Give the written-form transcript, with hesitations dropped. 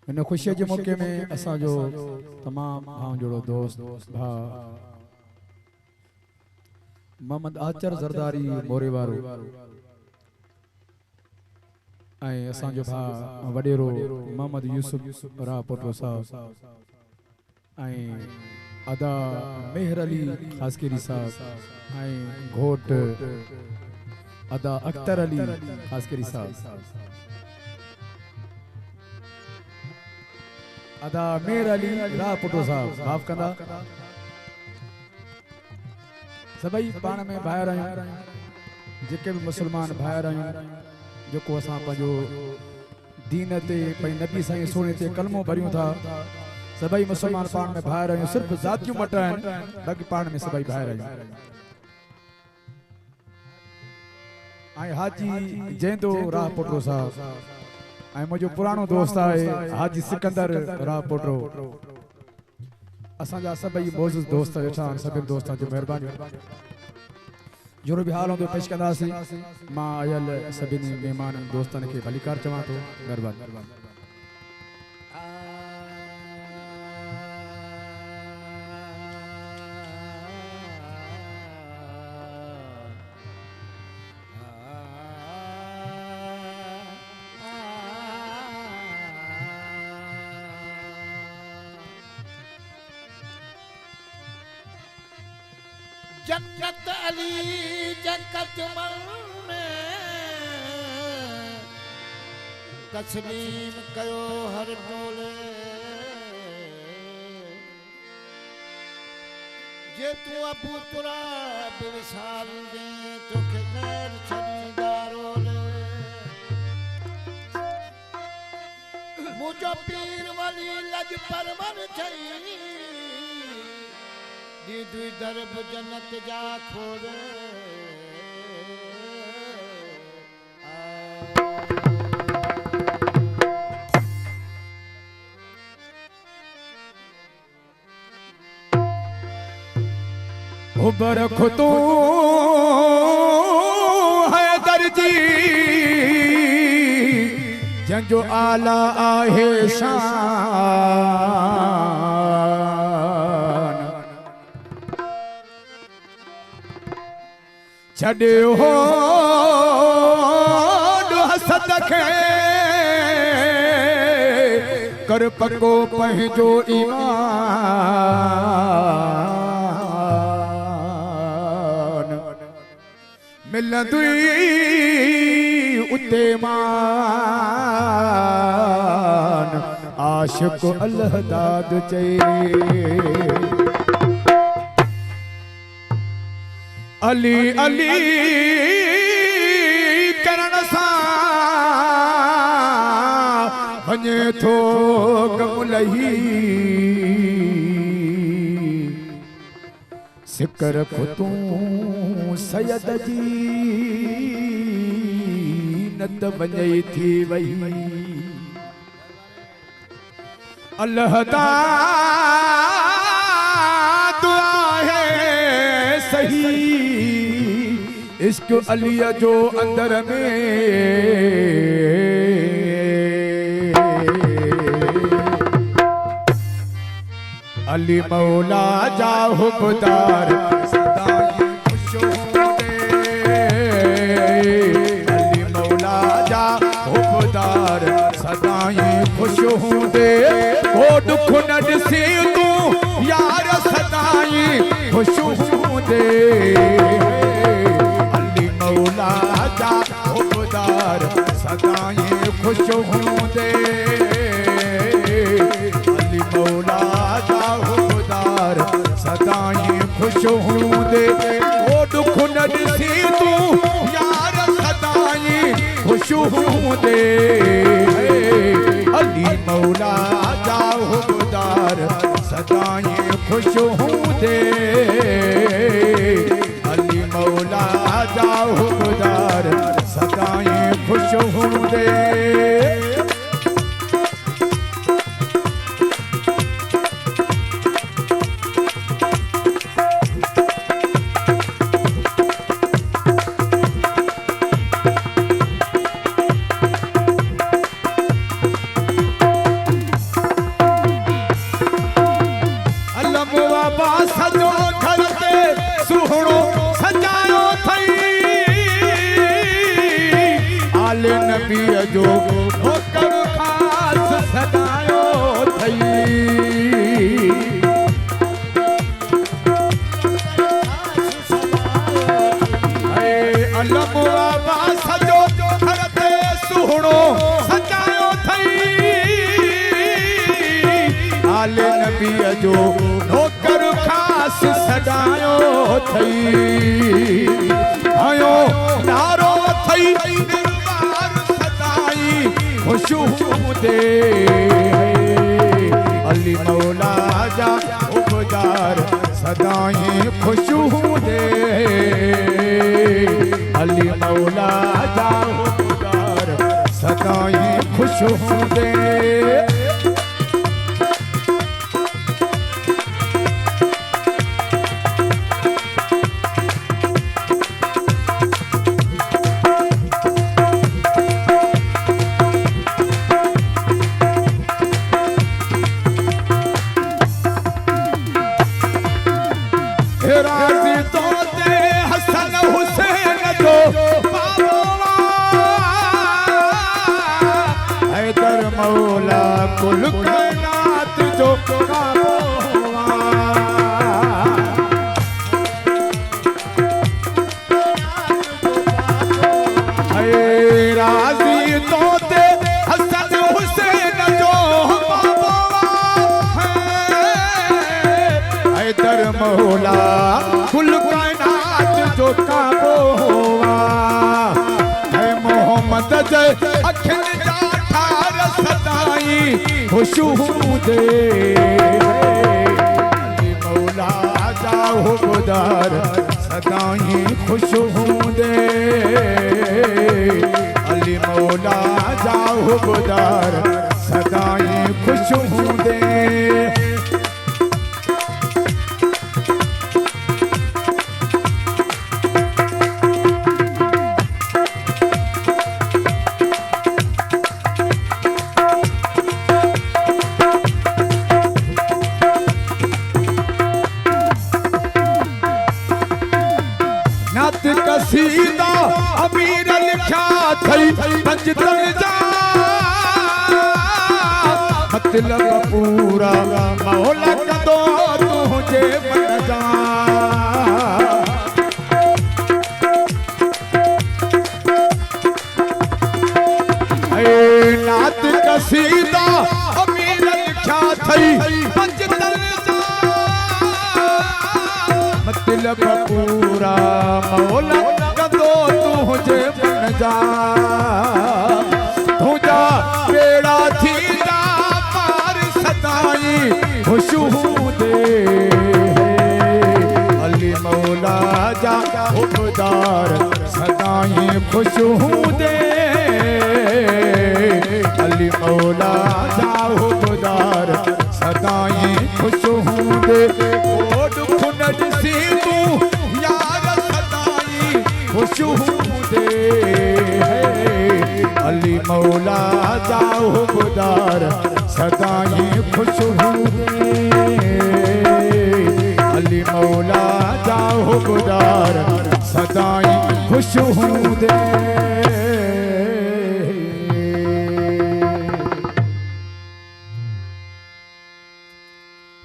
इन खुशी के मौके में असा जो तमाम भाव जोड़ो दोस्त भा मोहम्मद आचर जरदारी मोरे वारो ऐं असा जो भा वडेरो मोहम्मद यूसुफ रा पोटो साहब ऐं अदा मेहर अली खासकेरी साहब ऐं घोट अदा अख्तर अली खासकेरी साहब अदा मेहर अली रा पोटो साहब माफ कंदा सभई पाण में भाइर आहियूं जेके भी मुसलमान भाइर आहियूं जेको असां पंहिंजो दीन ते पंहिंजे नबी साईं सोने ते कलमो भरियूं था सभई मुसलमान पाण में भाइर आहियूं सिर्फ़ ज़ातियूं मट आहिनि बाक़ी पाण में सभई भाइर आहियूं ऐं हाजी जंदो राह पोटो साहब ऐं मुंहिंजो पुराणो दोस्त आहे हाजी सिकंदर राह पोटो असांजा सभई मौजूद दोस्त वेठा आहिनि सभिनी दोस्तनि जो महिरबानी जो भी हाल होंदो पेश कंदासीं मां आयल सभिनी महिमाननि दोस्तनि खे भलीकार चवां थो महिरबानी जन्नत अली जन्नत मन में तस्लीम कयो हर टोले जे तू अबू तुराब विसाल दे तोखे गैर छड़ीदारोले मुझो पीर वाली लज परवर छई दी दुई दरब जन्नत जा खोले उबर खुतू है दर्जी जंजो आला आहे शान छड़े हो हसद खे कर पको पंहिंजो ईमान मिलंदुई उते मान आशिक अल्लाह दाद चई अली अली करण सां वञे थो कमुलही सिकर खुतूं सयद जी नत वञे थी वई अल्लाह ताला है सही इश्क अलीअ जो अंदर में अली मौला जा हुबदार सदाई खुश होंदे अली मौला जा हुबदार सदाई खुश होंदे ओ दुख न ॾिसी तूं यार सदाई खुश होंदे मौला जा हुबदार सदाई खुश होंदे अली मौला जा हुबदार सदाई खुश होंदे ओ दुख न ॾिसी तूं यार सदाई खुश होंदे अली मौला जा हुबदार सदाई खुश होंदे अली मौला जा हुबदार सदाई खुश होंदे जो नौकर खास सदायो थई अलम बाबा सजो हरते सुहणो सजायो थई आले नबी जो नौकर खास सदायो थई आयो नारो थई दरबार सदाई खुशबूदे अली मौला जा उबदार सदाई खुशबूदे अली मौला जा उबदार सदाई खुशबूदे राज़ी तोते हसन हुसैन जो बाबा हैदर मौला कुल कायनात जो बाबा राज़ी तोते हसन हुसैन जो बाबा हैदर मौला कुल कायनात जो काबो हुआ है मोहम्मद जय अखिल जा ठार सदाई खुशबूदे अली मौला जा हुबदार सदाई खुशबूदे अली मौला जा हुबदार सदाई खुशबूदे नात कसीदा अमीर लिखा थई पंज दर्जा मतलब पूरा मौला कदो तुझे बन जा नात कसीदा अमीर लिखा थई पंज दर्जा मतलब पूरा मौला कदो तुझे बन जा तुझा बेड़ा थी जा पार सदाई खुशबूदे अली मौला जा हुबदार सदाई खुशबूदे अली मौला जा हुबदार सदाई खुशबूदे सी तू यार सदाई खुशबूदे अली मौला जा हुबदार सदाई खुशबूदे अली मौला जा हुबदार सदाई खुशबूदे